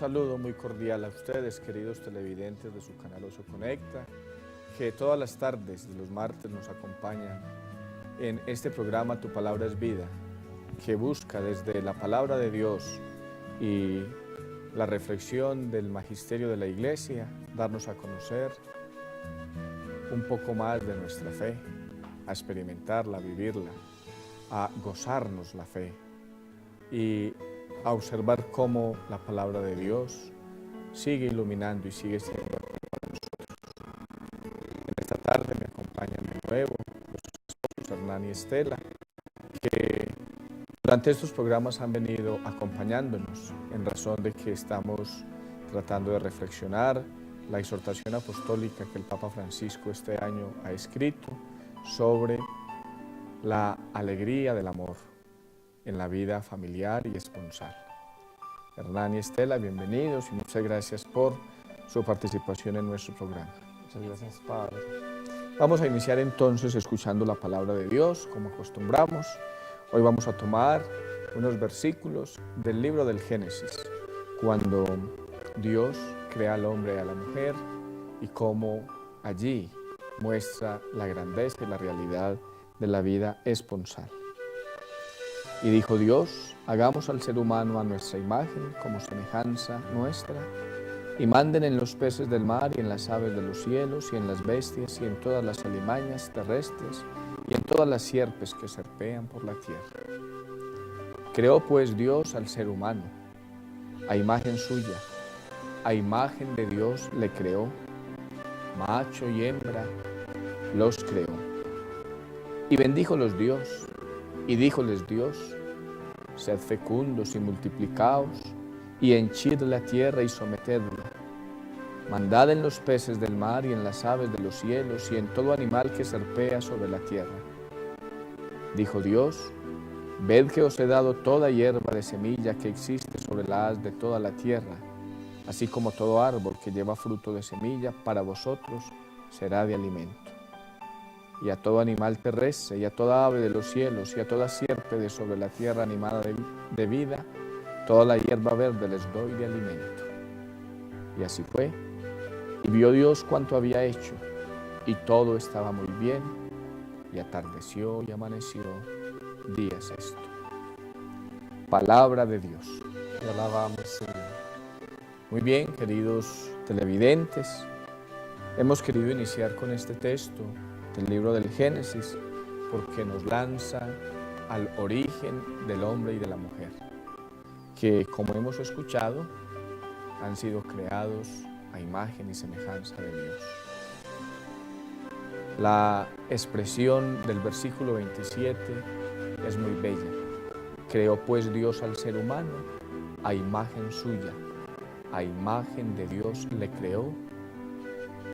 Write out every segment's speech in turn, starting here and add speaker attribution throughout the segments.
Speaker 1: saludo muy cordial a ustedes, queridos televidentes de su canal Oso Conecta, que todas las tardes de los martes nos acompañan en este programa Tu Palabra es Vida, que busca desde la Palabra de Dios y la reflexión del magisterio de la Iglesia, darnos a conocer un poco más de nuestra fe, a experimentarla, a vivirla, a gozarnos la fe y a observar cómo la Palabra de Dios sigue iluminando y sigue siendo para nosotros. En esta tarde me acompañan de nuevo los esposos Hernán y Estela, que durante estos programas han venido acompañándonos en razón de que estamos tratando de reflexionar la exhortación apostólica que el Papa Francisco este año ha escrito sobre la alegría del amor en la vida familiar y esponsal. Hernán y Estela, bienvenidos y muchas gracias por su participación en nuestro programa.
Speaker 2: Muchas gracias, Padre.
Speaker 1: Vamos a iniciar entonces escuchando la palabra de Dios, como acostumbramos. Hoy vamos a tomar unos versículos del libro del Génesis, cuando Dios crea al hombre y a la mujer y cómo allí muestra la grandeza y la realidad de la vida esponsal. Y dijo Dios, hagamos al ser humano a nuestra imagen, como semejanza nuestra, y manden en los peces del mar y en las aves de los cielos y en las bestias y en todas las alimañas terrestres y en todas las sierpes que serpean por la tierra. Creó pues Dios al ser humano, a imagen suya, a imagen de Dios le creó, macho y hembra los creó. Y bendíjolos Dios, y díjoles Dios, sed fecundos y multiplicaos, y henchid la tierra y sometedla. Mandad en los peces del mar y en las aves de los cielos y en todo animal que serpea sobre la tierra. Dijo Dios, ved que os he dado toda hierba de semilla que existe sobre la haz de toda la tierra, así como todo árbol que lleva fruto de semilla, para vosotros será de alimento. Y a todo animal terrestre, y a toda ave de los cielos, y a toda sierpe de sobre la tierra animada de vida, toda la hierba verde les doy de alimento. Y así fue. Y vio Dios cuanto había hecho, y todo estaba muy bien, y atardeció y amaneció, día sexto. Palabra de Dios.
Speaker 2: Te alabamos, Señor.
Speaker 1: Muy bien, queridos televidentes, hemos querido iniciar con este texto del libro del Génesis porque nos lanza al origen del hombre y de la mujer, que, como hemos escuchado, han sido creados a imagen y semejanza de Dios. La expresión del versículo 27 es muy bella. Creó pues Dios al ser humano a imagen suya, a imagen de Dios le creó,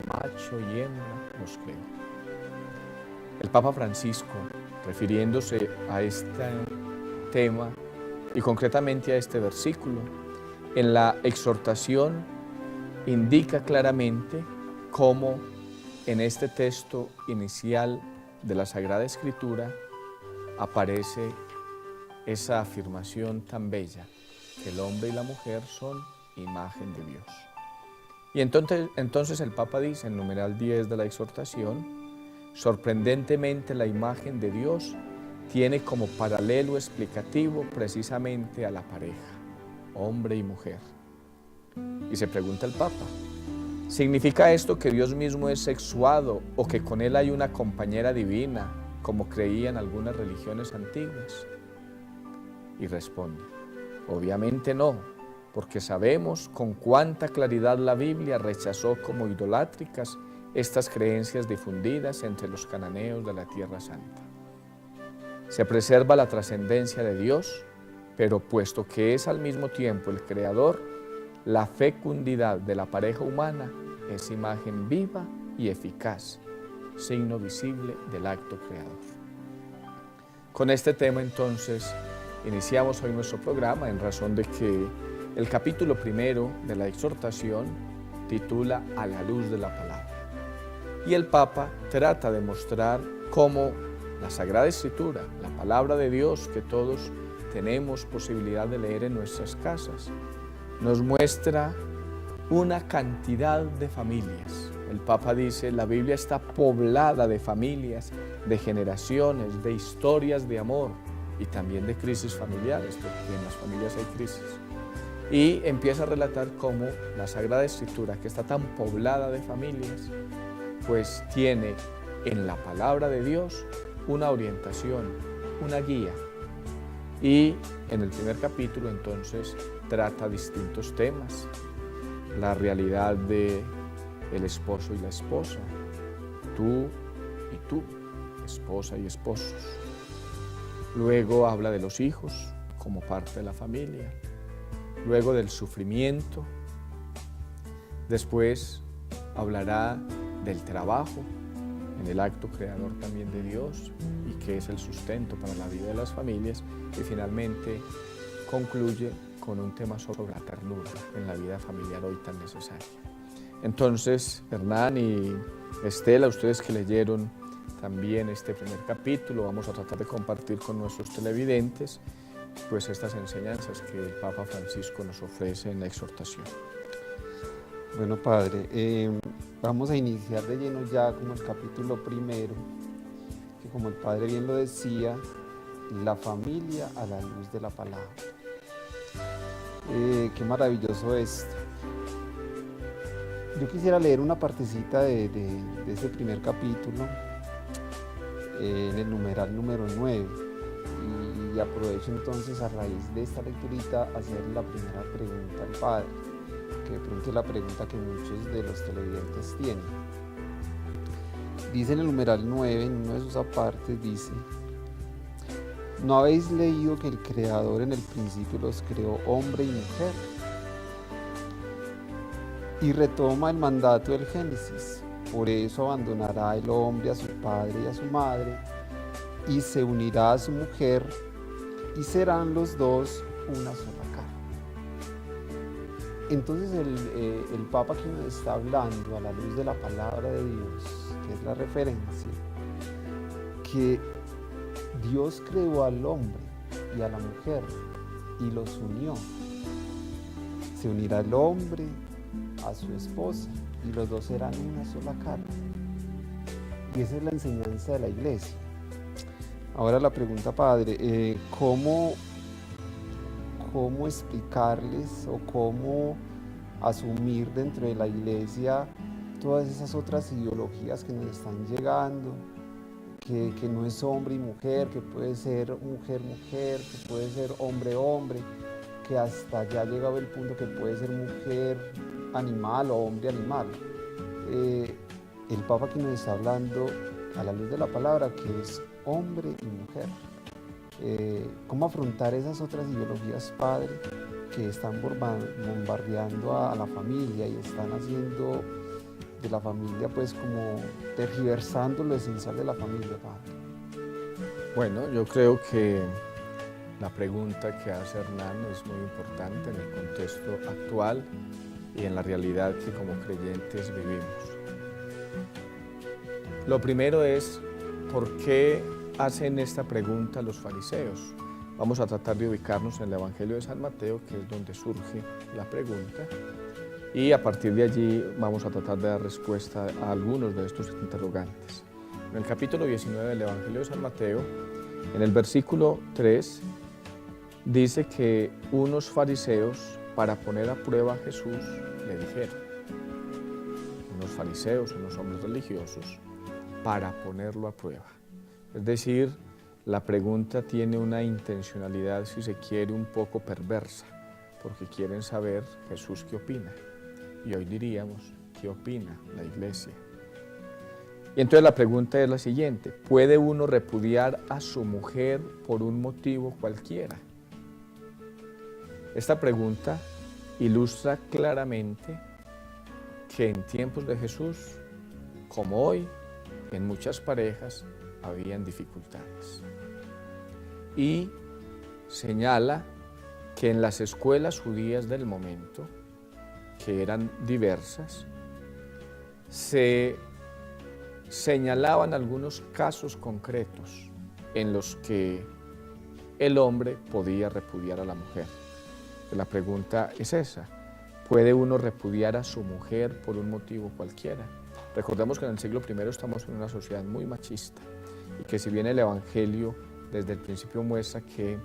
Speaker 1: macho y hembra los creó. El Papa Francisco, refiriéndose a este tema y concretamente a este versículo, en la exhortación indica claramente cómo en este texto inicial de la Sagrada Escritura aparece esa afirmación tan bella, que el hombre y la mujer son imagen de Dios. Y entonces el Papa dice en numeral 10 de la exhortación, sorprendentemente la imagen de Dios tiene como paralelo explicativo precisamente a la pareja, hombre y mujer. Y se pregunta el Papa, ¿significa esto que Dios mismo es sexuado o que con él hay una compañera divina, como creían algunas religiones antiguas? Y responde, obviamente no, porque sabemos con cuánta claridad la Biblia rechazó como idolátricas estas creencias difundidas entre los cananeos de la Tierra Santa. Se preserva la trascendencia de Dios, pero puesto que es al mismo tiempo el Creador, la fecundidad de la pareja humana es imagen viva y eficaz, signo visible del acto creador. Con este tema entonces iniciamos hoy nuestro programa en razón de que el capítulo primero de la exhortación titula A la luz de la palabra. Y el Papa trata de mostrar cómo la Sagrada Escritura, la palabra de Dios que todos tenemos posibilidad de leer en nuestras casas, nos muestra una cantidad de familias. El Papa dice, la Biblia está poblada de familias, de generaciones, de historias de amor y también de crisis familiares, porque en las familias hay crisis. Y empieza a relatar cómo la Sagrada Escritura, que está tan poblada de familias, pues tiene en la palabra de Dios una orientación, una guía. Y en el primer capítulo entonces trata distintos temas, la realidad de el esposo y la esposa, tú y tú, esposa y esposos. Luego habla de los hijos como parte de la familia, luego del sufrimiento, después hablará del trabajo en el acto creador también de Dios y que es el sustento para la vida de las familias, y finalmente concluye con un tema sobre la ternura en la vida familiar hoy tan necesaria. Entonces, Hernán y Estela, ustedes que leyeron también este primer capítulo, vamos a tratar de compartir con nuestros televidentes pues estas enseñanzas que el Papa Francisco nos ofrece en la exhortación.
Speaker 2: Bueno, Padre, vamos a iniciar de lleno ya como el capítulo primero, que como el Padre bien lo decía, la familia a la luz de la palabra. Qué maravilloso esto. Yo quisiera leer una partecita de ese primer capítulo, en el numeral número 9, y aprovecho entonces a raíz de esta lecturita hacerle la primera pregunta al Padre, que de pronto es la pregunta que muchos de los televidentes tienen. Dice en el numeral 9, en una de sus apartes, dice: ¿no habéis leído que el Creador en el principio los creó hombre y mujer? Y retoma el mandato del Génesis: por eso abandonará el hombre a su padre y a su madre, y se unirá a su mujer, y serán los dos una sola carne. Entonces el Papa aquí nos está hablando a la luz de la palabra de Dios, que es la referencia, que Dios creó al hombre y a la mujer y los unió. Se unirá el hombre a su esposa y los dos serán una sola carne. Y esa es la enseñanza de la Iglesia. Ahora la pregunta, Padre, ¿cómo explicarles o cómo asumir dentro de la Iglesia todas esas otras ideologías que nos están llegando, que no es hombre y mujer, que puede ser mujer-mujer, que puede ser hombre-hombre, que hasta ya ha llegado el punto que puede ser mujer-animal o hombre-animal? El Papa aquí nos está hablando a la luz de la palabra que es hombre y mujer. ¿Cómo afrontar esas otras ideologías, Padre, que están bombardeando a la familia y están haciendo de la familia pues como tergiversando lo esencial de la familia, Padre?
Speaker 1: Bueno, yo creo que la pregunta que hace Hernán es muy importante en el contexto actual y en la realidad que como creyentes vivimos. Lo primero es, ¿por qué hacen esta pregunta los fariseos? Vamos a tratar de ubicarnos en el Evangelio de San Mateo, que es donde surge la pregunta, y a partir de allí vamos a tratar de dar respuesta a algunos de estos interrogantes. En el capítulo 19 del Evangelio de San Mateo, en el versículo 3, dice que unos fariseos, para poner a prueba a Jesús, le dijeron, unos fariseos, unos hombres religiosos, para ponerlo a prueba. Es decir, la pregunta tiene una intencionalidad, si se quiere, un poco perversa, porque quieren saber Jesús qué opina. Y hoy diríamos, ¿qué opina la Iglesia? Y entonces la pregunta es la siguiente: ¿puede uno repudiar a su mujer por un motivo cualquiera? Esta pregunta ilustra claramente que en tiempos de Jesús, como hoy, en muchas parejas habían dificultades. Y señala que en las escuelas judías del momento, que eran diversas, se señalaban algunos casos concretos en los que el hombre podía repudiar a la mujer. La pregunta es esa. ¿Puede uno repudiar a su mujer por un motivo cualquiera? Recordemos que en el siglo I estamos en una sociedad muy machista y que si bien el Evangelio desde el principio muestra que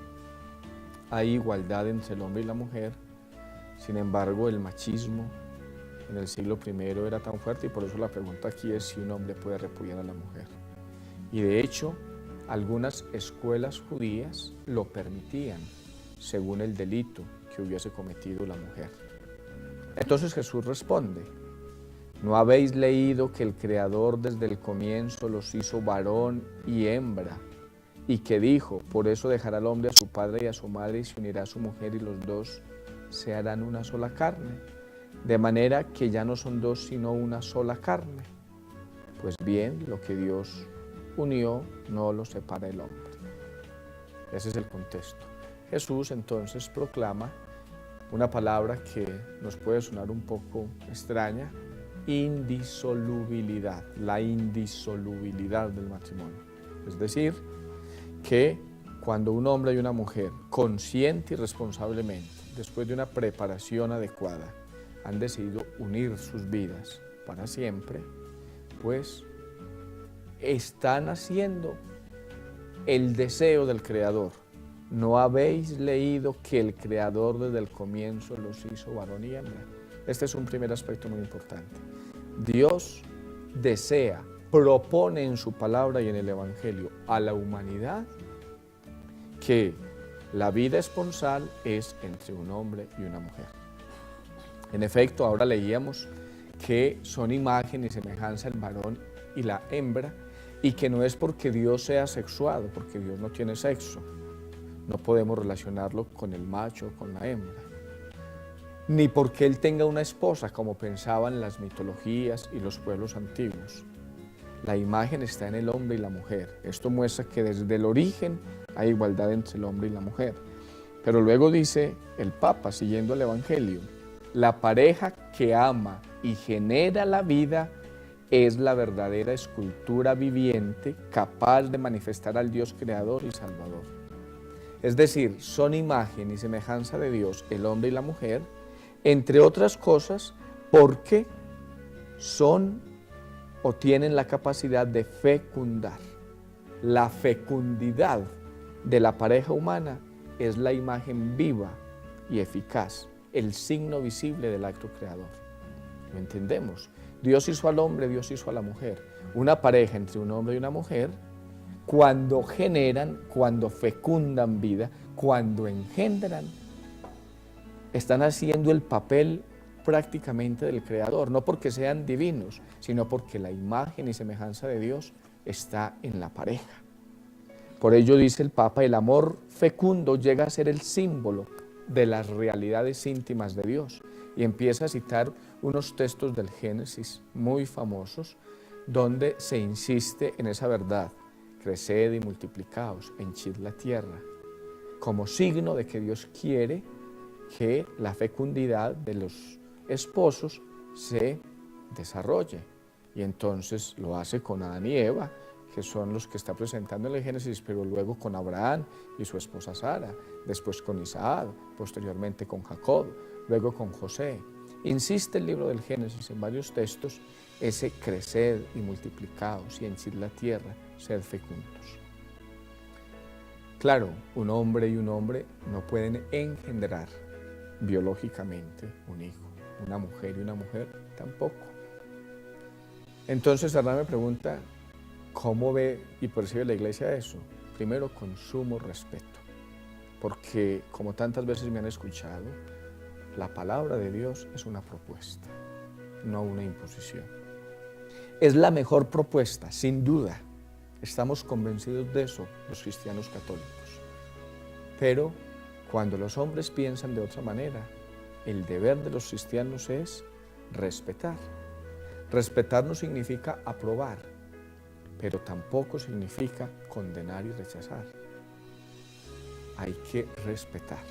Speaker 1: hay igualdad entre el hombre y la mujer, sin embargo el machismo en el siglo I era tan fuerte y por eso la pregunta aquí es si un hombre puede repudiar a la mujer. Y de hecho, algunas escuelas judías lo permitían según el delito que hubiese cometido la mujer. Entonces Jesús responde: ¿no habéis leído que el Creador desde el comienzo los hizo varón y hembra? Y que dijo: por eso dejará al hombre a su padre y a su madre y se unirá a su mujer y los dos se harán una sola carne. De manera que ya no son dos sino una sola carne. Pues bien, lo que Dios unió no lo separa el hombre. Ese es el contexto. Jesús entonces proclama una palabra que nos puede sonar un poco extraña: indisolubilidad, la indisolubilidad del matrimonio. Es decir, que cuando un hombre y una mujer, consciente y responsablemente, después de una preparación adecuada, han decidido unir sus vidas para siempre, pues están haciendo el deseo del Creador. ¿No habéis leído que el Creador desde el comienzo los hizo varón y hembra? Este es un primer aspecto muy importante. Dios desea, propone en su palabra y en el Evangelio a la humanidad que la vida esponsal es entre un hombre y una mujer. En efecto, ahora leíamos que son imagen y semejanza el varón y la hembra, y que no es porque Dios sea sexuado, porque Dios no tiene sexo. No podemos relacionarlo con el macho o con la hembra. Ni porque Él tenga una esposa, como pensaban las mitologías y los pueblos antiguos. La imagen está en el hombre y la mujer. Esto muestra que desde el origen hay igualdad entre el hombre y la mujer. Pero luego dice el Papa, siguiendo el Evangelio: la pareja que ama y genera la vida es la verdadera escultura viviente capaz de manifestar al Dios creador y salvador. Es decir, son imagen y semejanza de Dios el hombre y la mujer, entre otras cosas, porque son o tienen la capacidad de fecundar. La fecundidad de la pareja humana es la imagen viva y eficaz, el signo visible del acto creador. ¿Lo entendemos? Dios hizo al hombre, Dios hizo a la mujer. Una pareja entre un hombre y una mujer, cuando generan, cuando fecundan vida, cuando engendran, están haciendo el papel prácticamente del Creador, no porque sean divinos, sino porque la imagen y semejanza de Dios está en la pareja. Por ello dice el Papa, el amor fecundo llega a ser el símbolo de las realidades íntimas de Dios, y empieza a citar unos textos del Génesis muy famosos, donde se insiste en esa verdad: creced y multiplicaos, henchid la tierra, como signo de que Dios quiere que la fecundidad de los esposos se desarrolle. Y entonces lo hace con Adán y Eva, que son los que está presentando en el Génesis, pero luego con Abraham y su esposa Sara, después con Isaac, posteriormente con Jacob, luego con José. Insiste el libro del Génesis en varios textos, ese creced y multiplicaos y henchid la tierra, sed fecundos. Claro, un hombre y un hombre no pueden engendrar biológicamente un hijo, una mujer y una mujer tampoco. Entonces Hernán me pregunta, ¿cómo ve y percibe la Iglesia eso? Primero, con sumo respeto, porque como tantas veces me han escuchado, la palabra de Dios es una propuesta, no una imposición. Es la mejor propuesta, sin duda. Estamos convencidos de eso los cristianos católicos. Pero cuando los hombres piensan de otra manera, el deber de los cristianos es respetar. Respetar no significa aprobar, pero tampoco significa condenar y rechazar. Hay que respetar.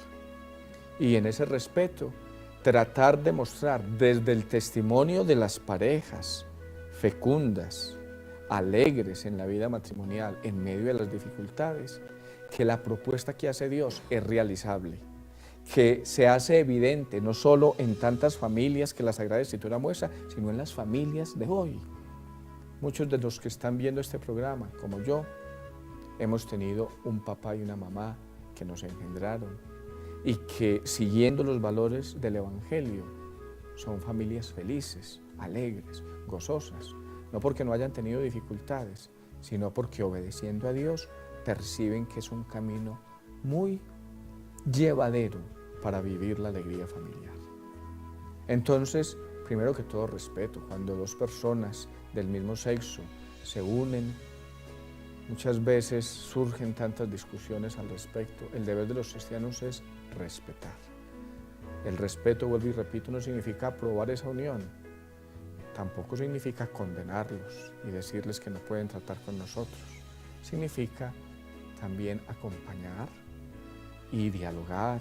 Speaker 1: Y en ese respeto, tratar de mostrar desde el testimonio de las parejas fecundas, alegres en la vida matrimonial, en medio de las dificultades, que la propuesta que hace Dios es realizable, que se hace evidente no solo en tantas familias que la Sagrada Escritura muestra, sino en las familias de hoy. Muchos de los que están viendo este programa, como yo, hemos tenido un papá y una mamá que nos engendraron y que, siguiendo los valores del Evangelio, son familias felices, alegres, gozosas, no porque no hayan tenido dificultades, sino porque, obedeciendo a Dios, perciben que es un camino muy llevadero para vivir la alegría familiar. Entonces, primero que todo, respeto. Cuando dos personas del mismo sexo se unen, muchas veces surgen tantas discusiones al respecto. El deber de los cristianos es respetar. El respeto, vuelvo y repito, no significa aprobar esa unión. Tampoco significa condenarlos y decirles que no pueden tratar con nosotros. Significa también acompañar y dialogar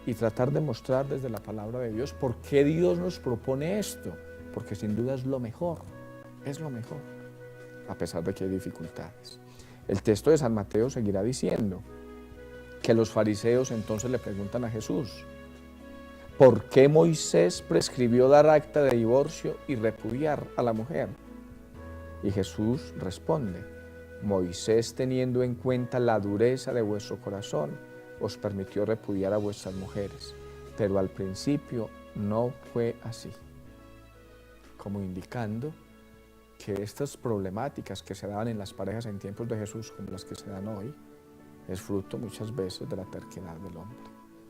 Speaker 1: y tratar de mostrar desde la palabra de Dios por qué Dios nos propone esto, porque sin duda es lo mejor, a pesar de que hay dificultades. El texto de San Mateo seguirá diciendo que los fariseos entonces le preguntan a Jesús: ¿por qué Moisés prescribió dar acta de divorcio y repudiar a la mujer? Y Jesús responde: Moisés, teniendo en cuenta la dureza de vuestro corazón, os permitió repudiar a vuestras mujeres, pero al principio no fue así. Como indicando que estas problemáticas que se daban en las parejas en tiempos de Jesús, como las que se dan hoy, es fruto muchas veces de la terquedad del hombre.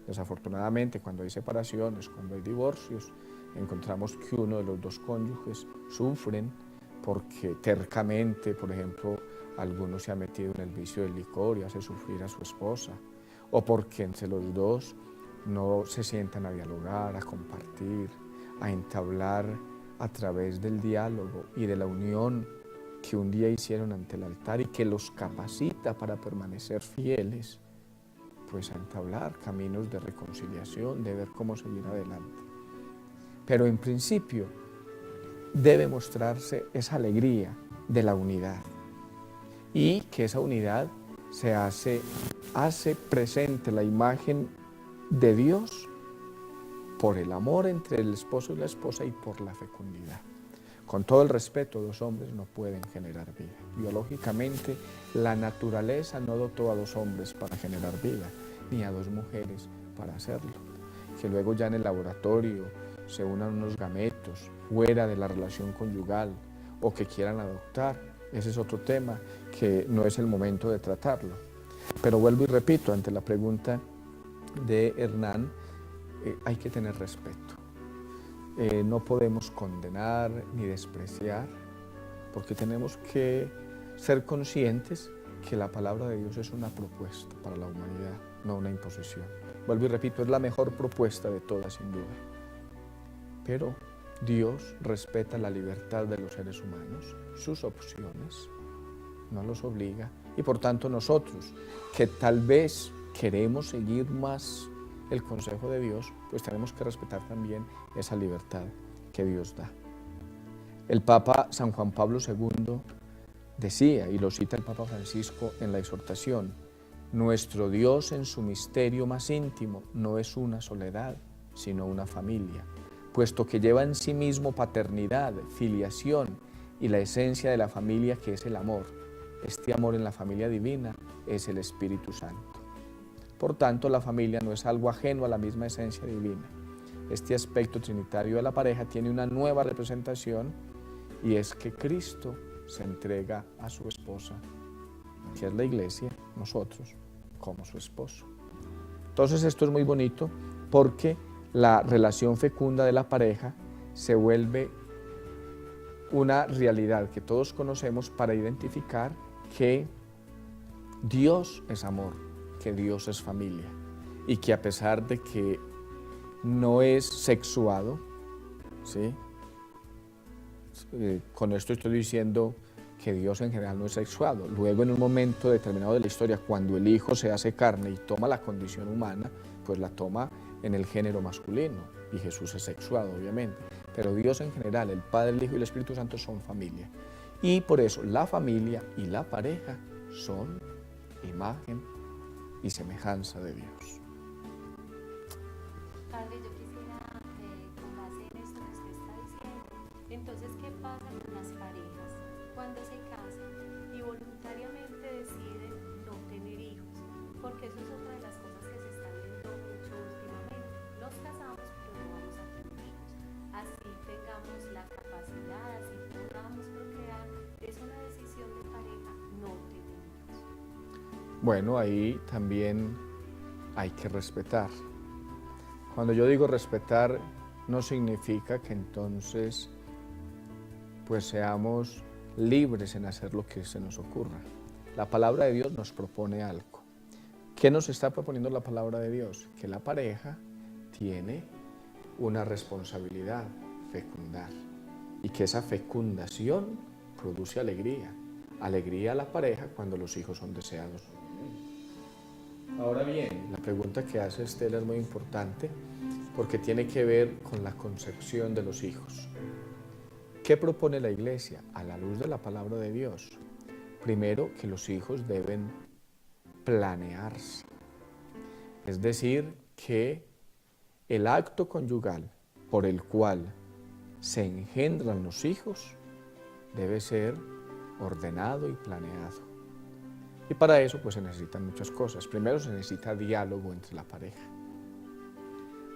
Speaker 1: Desafortunadamente, cuando hay separaciones, cuando hay divorcios, encontramos que uno de los dos cónyuges sufren porque tercamente, por ejemplo, alguno se ha metido en el vicio del licor y hace sufrir a su esposa, o porque entre los dos no se sientan a dialogar, a compartir, a entablar a través del diálogo y de la unión que un día hicieron ante el altar y que los capacita para permanecer fieles, pues a entablar caminos de reconciliación, de ver cómo seguir adelante. Pero en principio debe mostrarse esa alegría de la unidad y que esa unidad se hace presente la imagen de Dios por el amor entre el esposo y la esposa y por la fecundidad. Con todo el respeto, dos hombres no pueden generar vida. Biológicamente, la naturaleza no dotó a dos hombres para generar vida, ni a dos mujeres para hacerlo. Que luego ya en el laboratorio se unan unos gametos fuera de la relación conyugal o que quieran adoptar, ese es otro tema que no es el momento de tratarlo. Pero vuelvo y repito, ante la pregunta de Hernán, hay que tener respeto. No podemos condenar ni despreciar, porque tenemos que ser conscientes que la palabra de Dios es una propuesta para la humanidad, no una imposición. Vuelvo y repito, es la mejor propuesta de todas, sin duda. Pero Dios respeta la libertad de los seres humanos, sus opciones, no los obliga. Y por tanto nosotros, que tal vez queremos seguir más el consejo de Dios, pues tenemos que respetar también esa libertad que Dios da. El Papa San Juan Pablo II decía, y lo cita el Papa Francisco en la exhortación: nuestro Dios en su misterio más íntimo no es una soledad, sino una familia, puesto que lleva en sí mismo paternidad, filiación y la esencia de la familia, que es el amor. Este amor en la familia divina es el Espíritu Santo. Por tanto, la familia no es algo ajeno a la misma esencia divina. Este aspecto trinitario de la pareja tiene una nueva representación, y es que Cristo se entrega a su esposa, que es la iglesia, nosotros, como su esposo. Entonces esto es muy bonito porque la relación fecunda de la pareja se vuelve una realidad que todos conocemos para identificar que Dios es amor, que Dios es familia y que a pesar de que no es sexuado, ¿sí? Con esto estoy diciendo que Dios en general no es sexuado. Luego, en un momento determinado de la historia, cuando el Hijo se hace carne y toma la condición humana, pues la toma en el género masculino, y Jesús es sexuado, obviamente. Pero Dios en general, el Padre, el Hijo y el Espíritu Santo son familia. Y por eso la familia y la pareja son imagen y semejanza de Dios.
Speaker 3: Padre, yo quisiera, con base en esto que usted está diciendo, entonces, ¿qué pasa con las parejas cuando se casan y voluntariamente deciden no tener hijos? Porque eso es otra de las cosas que se está viendo mucho últimamente. Nos casamos, pero no vamos a tener hijos. Así tengamos la capacidad, así podamos procrear, es una decisión de pareja no tener hijos.
Speaker 1: Bueno, ahí también hay que respetar. Cuando yo digo respetar, no significa que entonces pues seamos libres en hacer lo que se nos ocurra. La palabra de Dios nos propone algo. ¿Qué nos está proponiendo la palabra de Dios? Que la pareja tiene una responsabilidad, fecundar, y que esa fecundación produce alegría. Alegría a la pareja cuando los hijos son deseados. Ahora bien, la pregunta que hace Estela es muy importante porque tiene que ver con la concepción de los hijos. ¿Qué propone la Iglesia? A la luz de la palabra de Dios. Primero, que los hijos deben planearse. Es decir, que el acto conyugal por el cual se engendran los hijos debe ser ordenado y planeado. Y para eso pues se necesitan muchas cosas. Primero, se necesita diálogo entre la pareja.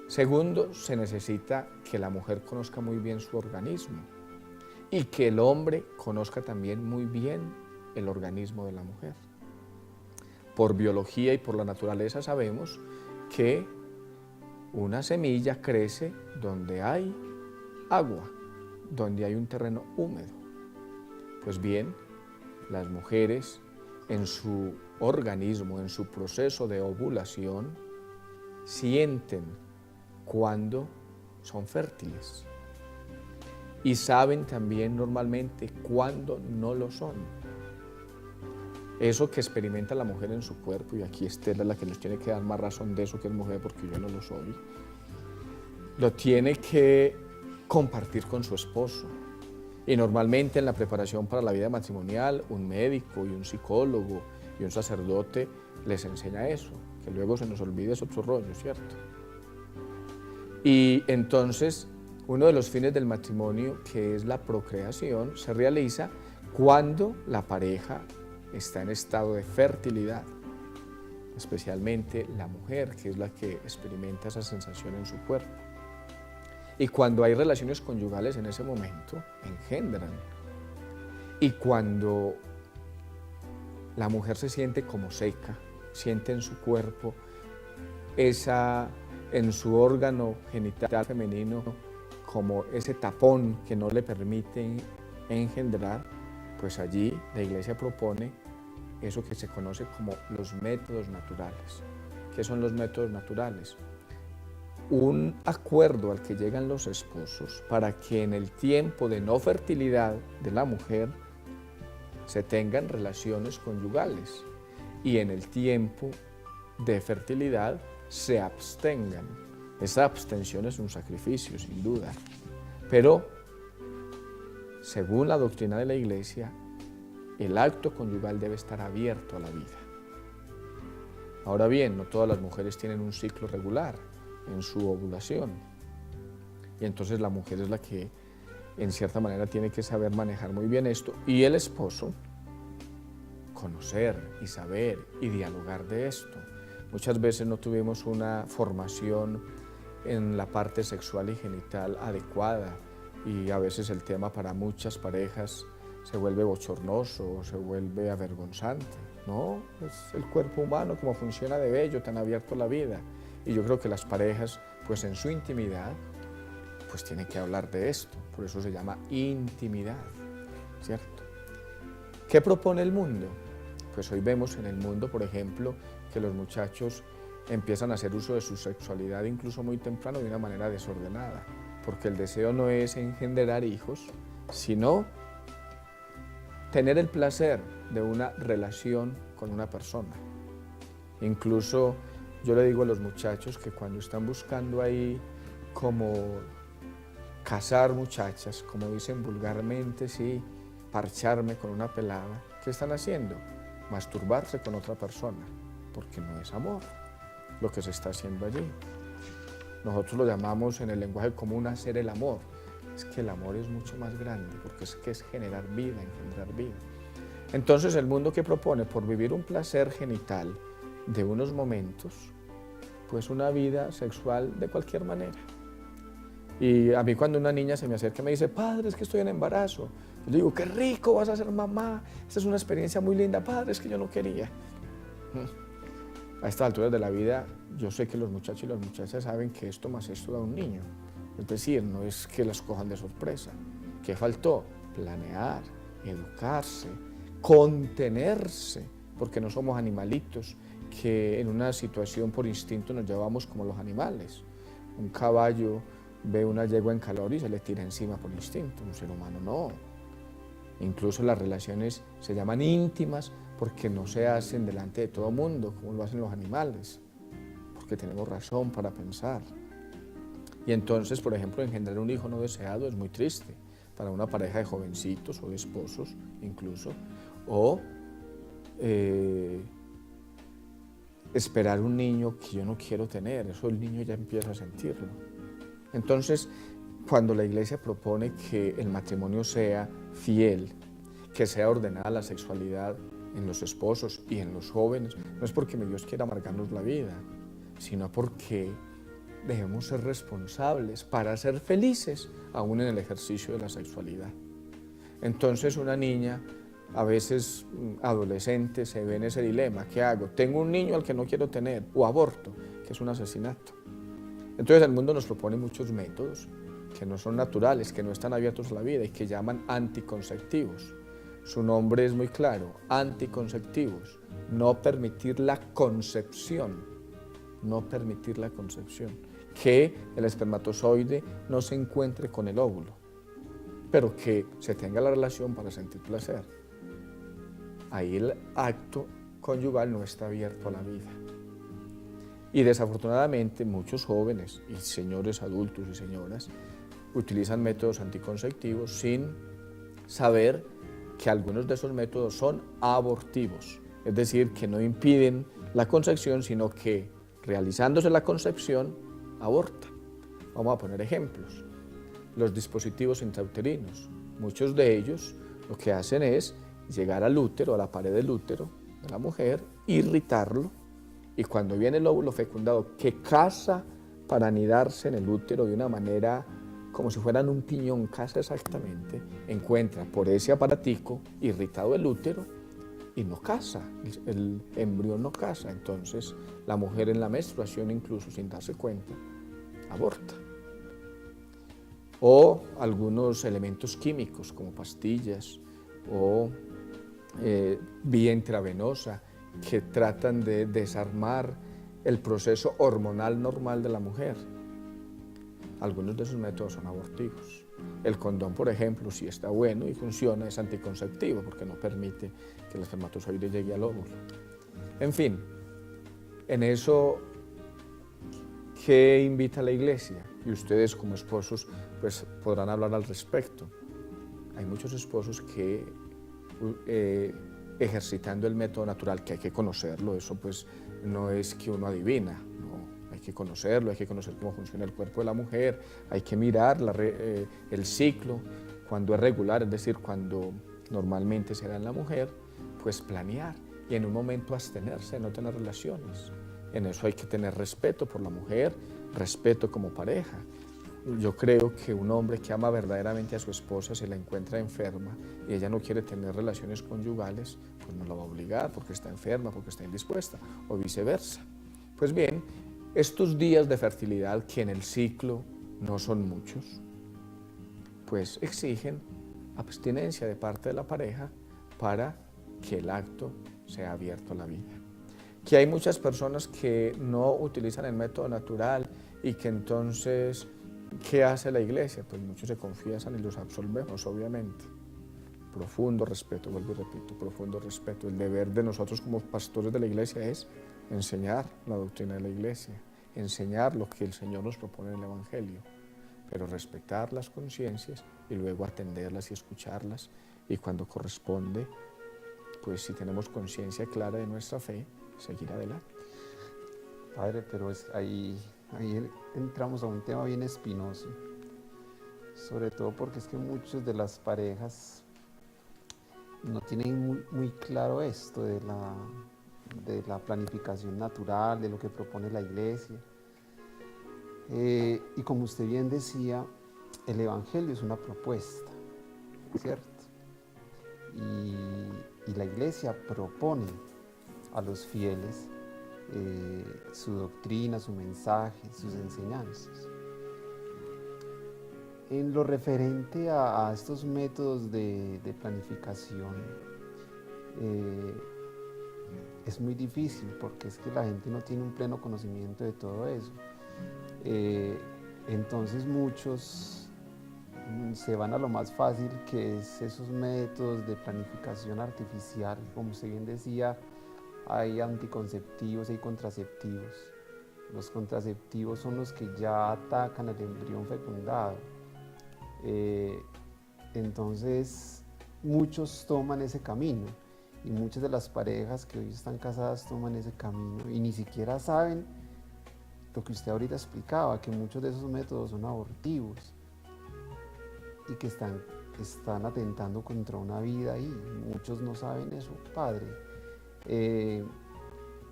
Speaker 1: Segundo, se necesita que la mujer conozca muy bien su organismo y que el hombre conozca también muy bien el organismo de la mujer. Por biología y por la naturaleza sabemos que una semilla crece donde hay agua, donde hay un terreno húmedo. Pues bien, las mujeres en su organismo, en su proceso de ovulación, sienten cuando son fértiles y saben también normalmente cuándo no lo son. Eso que experimenta la mujer en su cuerpo, y aquí Estela es la que nos tiene que dar más razón de eso, que es mujer, porque yo no lo soy, lo tiene que compartir con su esposo. Y normalmente en la preparación para la vida matrimonial, un médico y un psicólogo y un sacerdote les enseña eso, que luego se nos olvide esos otro rollo, ¿cierto? Y entonces, uno de los fines del matrimonio, que es la procreación, se realiza cuando la pareja está en estado de fertilidad, especialmente la mujer, que es la que experimenta esa sensación en su cuerpo. Y cuando hay relaciones conyugales en ese momento, engendran. Y cuando la mujer se siente como seca, siente en su cuerpo en su órgano genital femenino, como ese tapón que no le permite engendrar, pues allí la Iglesia propone eso que se conoce como los métodos naturales. ¿Qué son los métodos naturales? Un acuerdo al que llegan los esposos para que en el tiempo de no fertilidad de la mujer se tengan relaciones conyugales y en el tiempo de fertilidad se abstengan. Esa abstención es un sacrificio, sin duda, pero según la doctrina de la Iglesia, el acto conyugal debe estar abierto a la vida. Ahora bien, no todas las mujeres tienen un ciclo regular en su ovulación. Y entonces la mujer es la que en cierta manera tiene que saber manejar muy bien esto, y el esposo conocer y saber y dialogar de esto. Muchas veces no tuvimos una formación en la parte sexual y genital adecuada, y a veces el tema para muchas parejas se vuelve bochornoso, se vuelve avergonzante. No, es el cuerpo humano como funciona de bello, tan abierto a la vida. Y yo creo que las parejas, pues en su intimidad, pues tienen que hablar de esto. Por eso se llama intimidad, ¿cierto? ¿Qué propone el mundo? Pues hoy vemos en el mundo, por ejemplo, que los muchachos empiezan a hacer uso de su sexualidad incluso muy temprano de una manera desordenada, porque el deseo no es engendrar hijos, sino tener el placer de una relación con una persona. Incluso yo le digo a los muchachos que cuando están buscando ahí como casar muchachas, como dicen vulgarmente, sí, parcharme con una pelada, ¿qué están haciendo? Masturbarse con otra persona, porque no es amor lo que se está haciendo allí. nosotros lo llamamos en el lenguaje común hacer el amor. Es que el amor es mucho más grande, porque es generar vida, engendrar vida. Entonces el mundo que propone por vivir un placer genital de unos momentos, pues una vida sexual de cualquier manera. Y a mí cuando una niña se me acerca y me dice, padre, es que estoy en embarazo, yo le digo, qué rico, vas a ser mamá, esta es una experiencia muy linda, padre, es que yo no quería. A estas alturas de la vida, yo sé que los muchachos y las muchachas saben que esto más esto da un niño. Es decir, no es que las cojan de sorpresa. ¿Qué faltó? Planear, educarse, contenerse, porque no somos animalitos que en una situación por instinto nos llevamos como los animales. Un caballo ve una yegua en calor y se le tira encima por instinto, un ser humano no. Incluso las relaciones se llaman íntimas porque no se hacen delante de todo mundo como lo hacen los animales, porque tenemos razón para pensar. Y entonces, por ejemplo, engendrar un hijo no deseado es muy triste para una pareja de jovencitos o de esposos incluso, o esperar un niño que yo no quiero tener, eso el niño ya empieza a sentirlo. Entonces, cuando la Iglesia propone que el matrimonio sea fiel, que sea ordenada la sexualidad en los esposos y en los jóvenes, no es porque Dios quiera amargarnos la vida, sino porque debemos ser responsables para ser felices aún en el ejercicio de la sexualidad. Entonces una niña, a veces adolescente, se ve en ese dilema, ¿qué hago? Tengo un niño al que no quiero tener, o aborto, que es un asesinato. Entonces el mundo nos propone muchos métodos que no son naturales, que no están abiertos a la vida y que llaman anticonceptivos. Su nombre es muy claro, anticonceptivos, no permitir la concepción, que el espermatozoide no se encuentre con el óvulo, pero que se tenga la relación para sentir placer. Ahí el acto conyugal no está abierto a la vida. Y desafortunadamente muchos jóvenes y señores adultos y señoras utilizan métodos anticonceptivos sin saber que algunos de esos métodos son abortivos, es decir, que no impiden la concepción, sino que realizándose la concepción, aborta. Vamos a poner ejemplos. Los dispositivos intrauterinos, muchos de ellos lo que hacen es llegar al útero, a la pared del útero de la mujer, irritarlo, y cuando viene el óvulo fecundado que caza para anidarse en el útero de una manera como si fueran un piñón, caza exactamente, encuentra por ese aparatico irritado el útero y no caza, el embrión no caza. Entonces la mujer en la menstruación, incluso sin darse cuenta, aborta. O algunos elementos químicos como pastillas o vía intravenosa que tratan de desarmar el proceso hormonal normal de la mujer. Algunos de esos métodos son abortivos. El condón, por ejemplo, si está bueno y funciona, es anticonceptivo porque no permite que el espermatozoide llegue al óvulo. En fin, en eso, ¿qué invita la Iglesia? Y ustedes como esposos pues podrán hablar al respecto. Hay muchos esposos que ejercitando el método natural, que hay que conocerlo, eso pues no es que uno adivina, hay que conocerlo, hay que conocer cómo funciona el cuerpo de la mujer, hay que mirar el ciclo, cuando es regular, es decir, cuando normalmente se da en la mujer, pues planear y en un momento abstenerse, no tener relaciones. En eso hay que tener respeto por la mujer, respeto como pareja. Yo creo que un hombre que ama verdaderamente a su esposa, se la encuentra enferma y ella no quiere tener relaciones conyugales, pues no la va a obligar porque está enferma, porque está indispuesta, o viceversa. Pues bien, estos días de fertilidad, que en el ciclo no son muchos, pues exigen abstinencia de parte de la pareja para que el acto sea abierto a la vida. Que hay muchas personas que no utilizan el método natural y que entonces, ¿qué hace la Iglesia? Pues muchos se confiesan y los absolvemos, obviamente. Profundo respeto, vuelvo y repito, profundo respeto. El deber de nosotros como pastores de la Iglesia es enseñar la doctrina de la Iglesia, enseñar lo que el Señor nos propone en el Evangelio, pero respetar las conciencias y luego atenderlas y escucharlas, y cuando corresponde, pues si tenemos conciencia clara de nuestra fe, seguir adelante.
Speaker 2: Padre, pero hay ahí entramos a un tema bien espinoso, sobre todo porque es que muchas de las parejas no tienen muy claro esto de la planificación natural, de lo que propone la Iglesia. Y como usted bien decía, el Evangelio es una propuesta, ¿cierto? Y la Iglesia propone a los fieles su doctrina, su mensaje, sus enseñanzas. En lo referente a estos métodos de planificación, es muy difícil porque es que la gente no tiene un pleno conocimiento de todo eso. Entonces muchos se van a lo más fácil, que es esos métodos de planificación artificial. Como usted bien decía, hay anticonceptivos, hay contraceptivos. Los contraceptivos son los que ya atacan al embrión fecundado. Entonces muchos toman ese camino, y muchas de las parejas que hoy están casadas toman ese camino y ni siquiera saben lo que usted ahorita explicaba, que muchos de esos métodos son abortivos y que están atentando contra una vida, y muchos no saben eso, padre.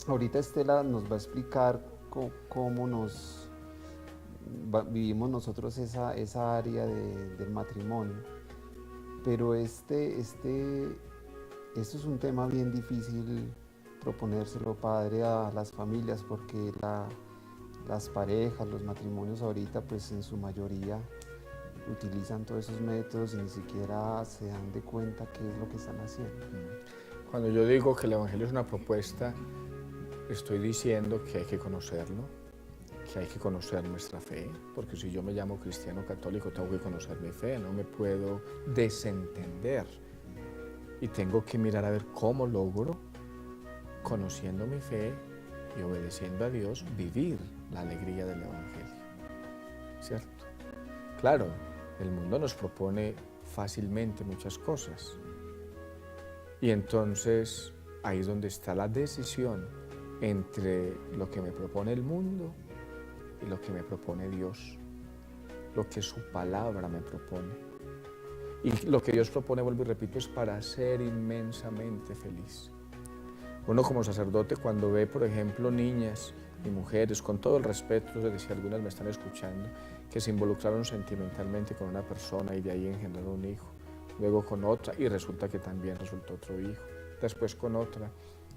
Speaker 2: Ahorita Estela nos va a explicar cómo vivimos nosotros esa área del matrimonio, pero esto es un tema bien difícil proponérselo, padre, a las familias, porque las parejas, los matrimonios ahorita, pues en su mayoría utilizan todos esos métodos y ni siquiera se dan de cuenta qué es lo que están haciendo.
Speaker 1: Cuando yo digo que el Evangelio es una propuesta, estoy diciendo que hay que conocerlo, que hay que conocer nuestra fe, porque si yo me llamo cristiano católico tengo que conocer mi fe, no me puedo desentender y tengo que mirar a ver cómo logro, conociendo mi fe y obedeciendo a Dios, vivir la alegría del Evangelio, ¿cierto? Claro, el mundo nos propone fácilmente muchas cosas y entonces ahí es donde está la decisión entre lo que me propone el mundo y lo que me propone Dios, lo que su palabra me propone. Y lo que Dios propone, vuelvo y repito, es para ser inmensamente feliz. Uno como sacerdote, cuando ve, por ejemplo, niñas y mujeres, con todo el respeto, de si algunas me están escuchando, que se involucraron sentimentalmente con una persona y de ahí engendraron un hijo, luego con otra y resulta que también resultó otro hijo, después con otra.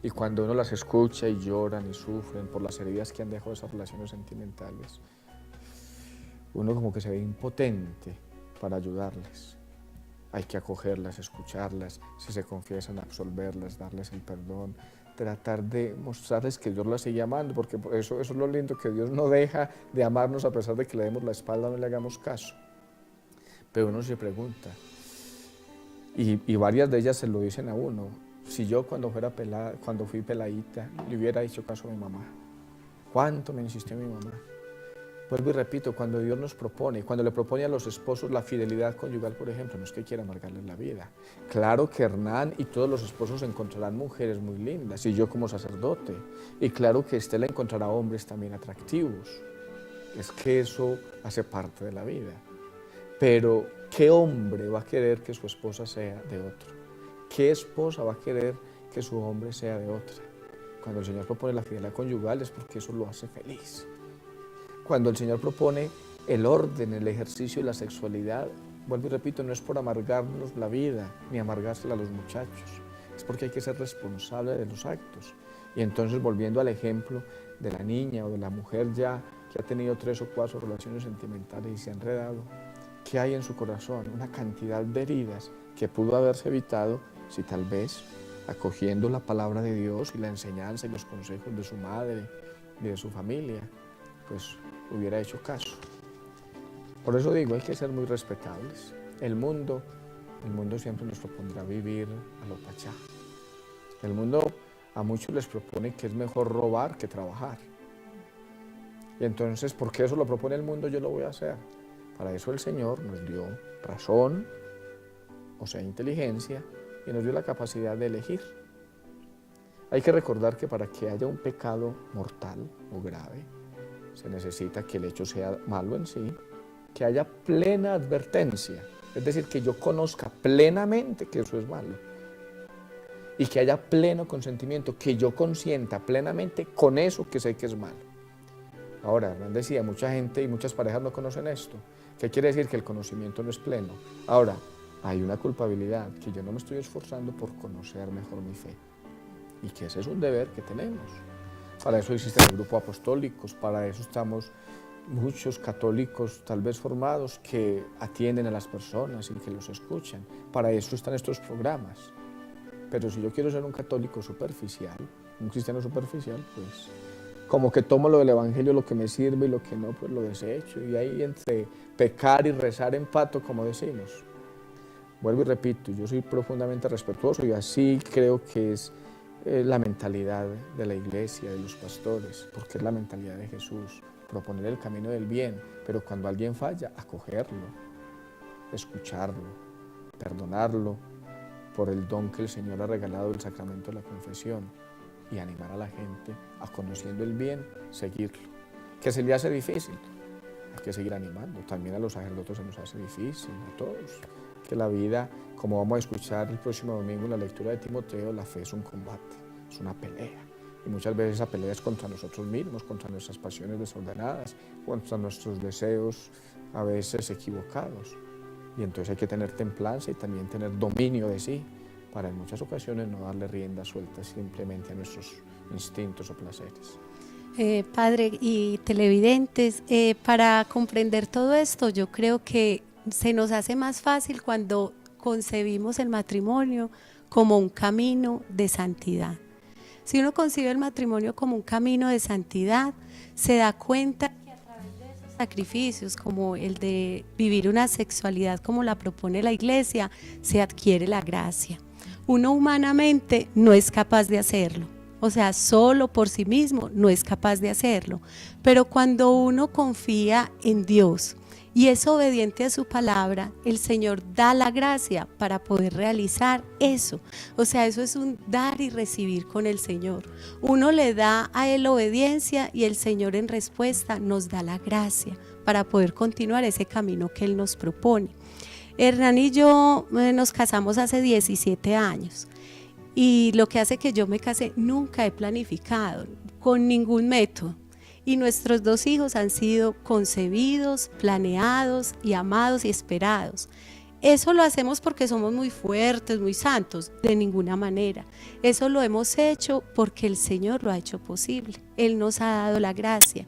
Speaker 1: Y cuando uno las escucha y lloran y sufren por las heridas que han dejado esas relaciones sentimentales, uno como que se ve impotente para ayudarles. Hay que acogerlas, escucharlas, si se confiesan, absolverlas, darles el perdón, tratar de mostrarles que Dios las sigue amando, porque eso es lo lindo, que Dios no deja de amarnos a pesar de que le demos la espalda, no le hagamos caso. Pero uno se pregunta, y varias de ellas se lo dicen a uno, si yo cuando fui peladita le hubiera hecho caso a mi mamá, ¿cuánto me insistió mi mamá? Vuelvo y repito, cuando Dios nos propone, cuando le propone a los esposos la fidelidad conyugal, por ejemplo, no es que quiera amargarles la vida. Claro que Hernán y todos los esposos encontrarán mujeres muy lindas, y yo como sacerdote. Y claro que Estela encontrará hombres también atractivos. Es que eso hace parte de la vida. Pero, ¿qué hombre va a querer que su esposa sea de otro? ¿Qué esposa va a querer que su hombre sea de otra? Cuando el Señor propone la fidelidad conyugal es porque eso lo hace feliz. Cuando el Señor propone el orden, el ejercicio de la sexualidad, vuelvo y repito, no es por amargarnos la vida, ni amargársela a los muchachos, es porque hay que ser responsable de los actos. Y entonces, volviendo al ejemplo de la niña o de la mujer ya que ha tenido 3 o 4 relaciones sentimentales y se ha enredado, ¿qué hay en su corazón? Una cantidad de heridas que pudo haberse evitado si tal vez, acogiendo la palabra de Dios y la enseñanza y los consejos de su madre y de su familia, pues hubiera hecho caso. Por eso digo, hay que ser muy respetables. El mundo siempre nos propondrá vivir a lo pachá. El mundo a muchos les propone que es mejor robar que trabajar. Y entonces, porque eso lo propone el mundo, yo lo voy a hacer. Para eso el Señor nos dio razón, o sea, inteligencia, y nos dio la capacidad de elegir. Hay que recordar que para que haya un pecado mortal o grave, se necesita que el hecho sea malo en sí, que haya plena advertencia, es decir, que yo conozca plenamente que eso es malo y que haya pleno consentimiento, que yo consienta plenamente con eso que sé que es malo. Ahora, Hernán decía, mucha gente y muchas parejas no conocen esto. ¿Qué quiere decir? Que el conocimiento no es pleno. Ahora, hay una culpabilidad, que yo no me estoy esforzando por conocer mejor mi fe y que ese es un deber que tenemos. Para eso existen los grupos apostólicos, para eso estamos muchos católicos tal vez formados que atienden a las personas y que los escuchan. Para eso están estos programas. Pero si yo quiero ser un católico superficial, un cristiano superficial, pues como que tomo lo del evangelio, lo que me sirve y lo que no, pues lo desecho. Y ahí entre pecar y rezar empato, como decimos. Vuelvo y repito, yo soy profundamente respetuoso y así creo que es la mentalidad de la iglesia, de los pastores, porque es la mentalidad de Jesús, proponer el camino del bien, pero cuando alguien falla, acogerlo, escucharlo, perdonarlo por el don que el Señor ha regalado, el sacramento de la confesión, y animar a la gente a, conociendo el bien, seguirlo. Que se le hace difícil, hay que seguir animando. También a los sacerdotes se nos hace difícil, a todos. Que la vida, como vamos a escuchar el próximo domingo en la lectura de Timoteo, la fe es un combate, es una pelea. Y muchas veces esa pelea es contra nosotros mismos, contra nuestras pasiones desordenadas, contra nuestros deseos a veces equivocados. Y entonces hay que tener templanza y también tener dominio de sí, para en muchas ocasiones no darle rienda suelta simplemente a nuestros instintos o placeres.
Speaker 3: Padre y televidentes, para comprender todo esto, yo creo que se nos hace más fácil cuando concebimos el matrimonio como un camino de santidad. Si uno concibe el matrimonio como un camino de santidad, se da cuenta que a través de esos sacrificios, como el de vivir una sexualidad como la propone la Iglesia, se adquiere la gracia. Uno humanamente no es capaz de hacerlo, o sea, solo por sí mismo no es capaz de hacerlo, pero cuando uno confía en Dios y es obediente a su palabra, el Señor da la gracia para poder realizar eso. O sea, eso es un dar y recibir con el Señor. Uno le da a Él obediencia y el Señor en respuesta nos da la gracia para poder continuar ese camino que Él nos propone. Hernán y yo nos casamos hace 17 años y lo que hace que yo me case, nunca he planificado con ningún método. Y nuestros 2 hijos han sido concebidos, planeados y amados y esperados. Eso lo hacemos porque somos muy fuertes, muy santos, de ninguna manera. Eso lo hemos hecho porque el Señor lo ha hecho posible. Él nos ha dado la gracia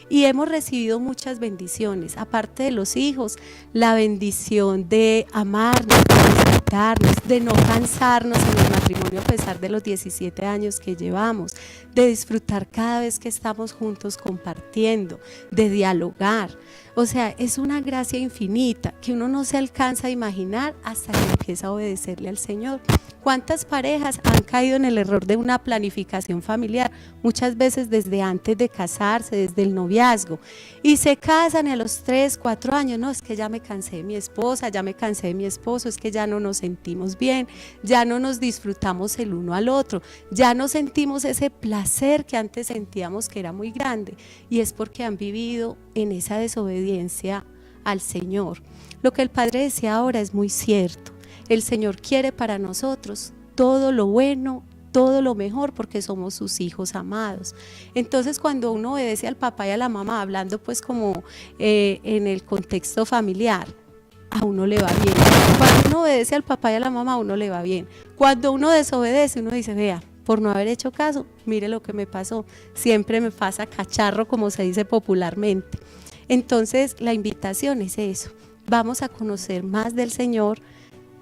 Speaker 3: y hemos recibido muchas bendiciones. Aparte de los hijos, la bendición de amarnos, de respetarnos, de no cansarnos en el matrimonio a pesar de los 17 años que llevamos, de disfrutar cada vez que estamos juntos compartiendo, de dialogar. O sea, es una gracia infinita que uno no se alcanza a imaginar hasta que empieza a obedecerle al Señor. ¿Cuántas parejas han caído en el error de una planificación familiar? Muchas veces desde antes de casarse, desde el noviazgo, y se casan y a los 3, 4 años, no, es que ya me cansé de mi esposa, ya me cansé de mi esposo, es que ya no nos sentimos bien, ya no nos disfrutamos el uno al otro, ya no sentimos ese placer que antes sentíamos que era muy grande, y es porque han vivido en esa desobediencia al Señor. Lo que el Padre decía ahora es muy cierto. El Señor quiere para nosotros todo lo bueno, todo lo mejor, porque somos sus hijos amados. Entonces, cuando uno obedece al papá y a la mamá, hablando pues como en el contexto familiar, a uno le va bien. Cuando uno obedece al papá y a la mamá, a uno le va bien. Cuando uno desobedece, uno dice, vea, por no haber hecho caso, mire lo que me pasó. Siempre me pasa cacharro, como se dice popularmente. Entonces, la invitación es eso. Vamos a conocer más del Señor,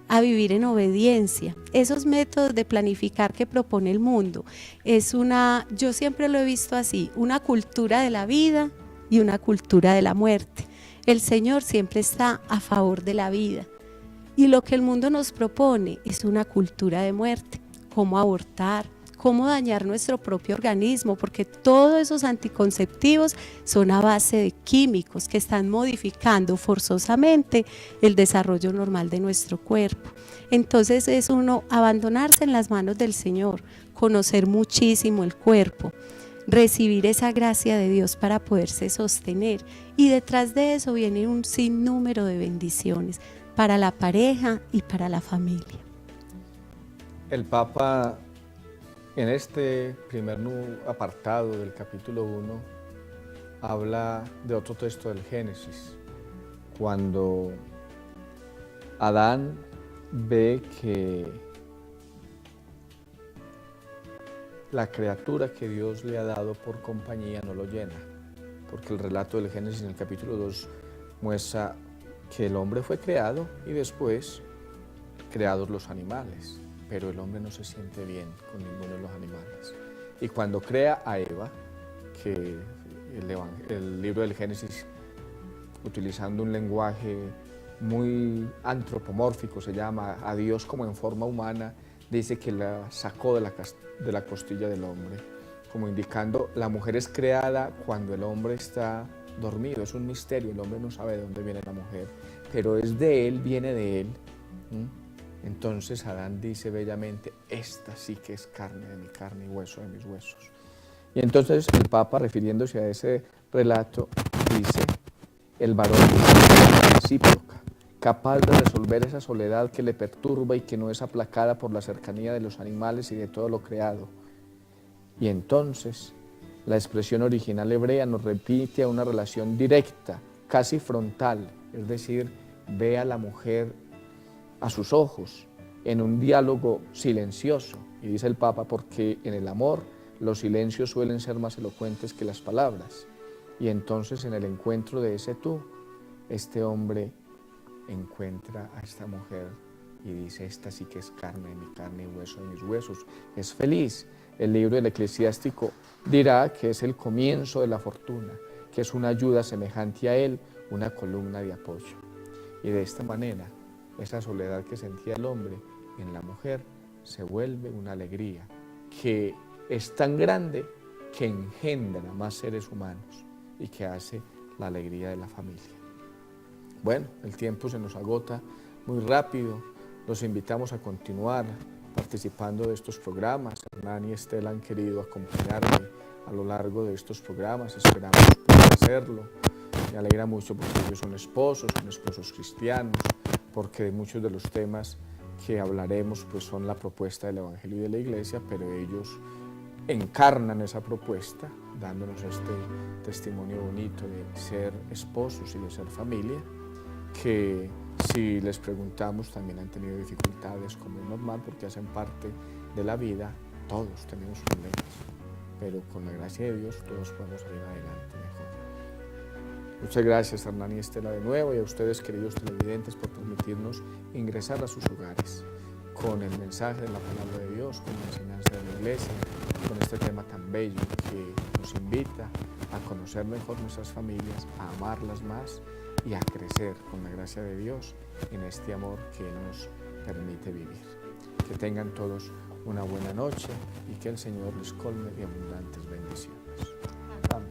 Speaker 3: a vivir en obediencia. Esos métodos de planificar que propone el mundo yo siempre lo he visto así, una cultura de la vida y una cultura de la muerte. El Señor siempre está a favor de la vida y lo que el mundo nos propone es una cultura de muerte, cómo abortar, cómo dañar nuestro propio organismo, porque todos esos anticonceptivos son a base de químicos que están modificando forzosamente el desarrollo normal de nuestro cuerpo. Entonces es uno abandonarse en las manos del Señor, conocer muchísimo el cuerpo. recibir esa gracia de Dios para poderse sostener. Y detrás de eso viene un sinnúmero de bendiciones para la pareja y para la familia.
Speaker 1: El Papa, en este primer apartado del capítulo 1, habla de otro texto del Génesis, cuando Adán ve que la criatura que Dios le ha dado por compañía no lo llena, porque el relato del Génesis en el capítulo 2 muestra que el hombre fue creado y después creados los animales, pero el hombre no se siente bien con ninguno de los animales. Y cuando crea a Eva, que el libro del Génesis, utilizando un lenguaje muy antropomórfico, se llama a Dios como en forma humana, dice que la sacó de la costilla del hombre, como indicando la mujer es creada cuando el hombre está dormido. Es un misterio, el hombre no sabe de dónde viene la mujer, pero es de él, viene de él. Entonces Adán dice bellamente, esta sí que es carne de mi carne y hueso de mis huesos. Y entonces el Papa, refiriéndose a ese relato, dice, el varón es recíproca, capaz de resolver esa soledad que le perturba y que no es aplacada por la cercanía de los animales y de todo lo creado. Y entonces la expresión original hebrea nos repite a una relación directa, casi frontal, es decir, ve a la mujer a sus ojos, en un diálogo silencioso. Y dice el Papa, porque en el amor los silencios suelen ser más elocuentes que las palabras. Y entonces en el encuentro de ese tú, este hombre encuentra a esta mujer y dice, esta sí que es carne de mi carne y hueso de mis huesos. Es feliz. El libro del Eclesiástico dirá que es el comienzo de la fortuna, que es una ayuda semejante a él, una columna de apoyo. Y de esta manera, esa soledad que sentía el hombre en la mujer se vuelve una alegría que es tan grande que engendra más seres humanos y que hace la alegría de la familia. Bueno, el tiempo se nos agota muy rápido. Los invitamos a continuar participando de estos programas. Hernán y Estela han querido acompañarme a lo largo de estos programas. Esperamos poder hacerlo. Me alegra mucho porque ellos son esposos cristianos, porque muchos de los temas que hablaremos pues son la propuesta del Evangelio y de la Iglesia, pero ellos encarnan esa propuesta, dándonos este testimonio bonito de ser esposos y de ser familia, que si les preguntamos también han tenido dificultades, como es normal, porque hacen parte de la vida. Todos tenemos problemas, pero con la gracia de Dios todos podemos salir adelante mejor. Muchas gracias, Hernán y Estela, de nuevo, y a ustedes, queridos televidentes, por permitirnos ingresar a sus hogares con el mensaje de la palabra de Dios, con la enseñanza de la Iglesia, con este tema tan bello que nos invita a conocer mejor nuestras familias, a amarlas más y a crecer con la gracia de Dios en este amor que nos permite vivir. Que tengan todos una buena noche y que el Señor les colme de abundantes bendiciones. Amén.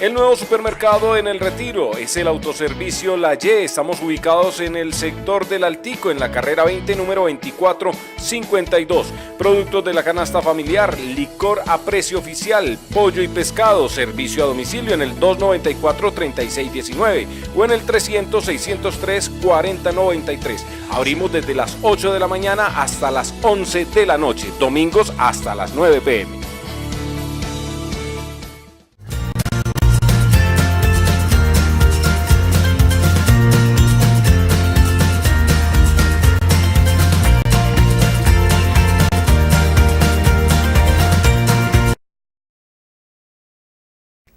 Speaker 4: El nuevo supermercado en El Retiro es el autoservicio La Y. Estamos ubicados en el sector del Altico, en la carrera 20, número 2452. Productos de la canasta familiar, licor a precio oficial, pollo y pescado, servicio a domicilio en el 294-3619 o en el 300-603-4093. Abrimos desde las 8 de la mañana hasta las 11 de la noche, domingos hasta las 9 p.m.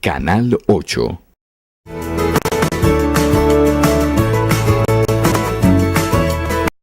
Speaker 5: Canal 8.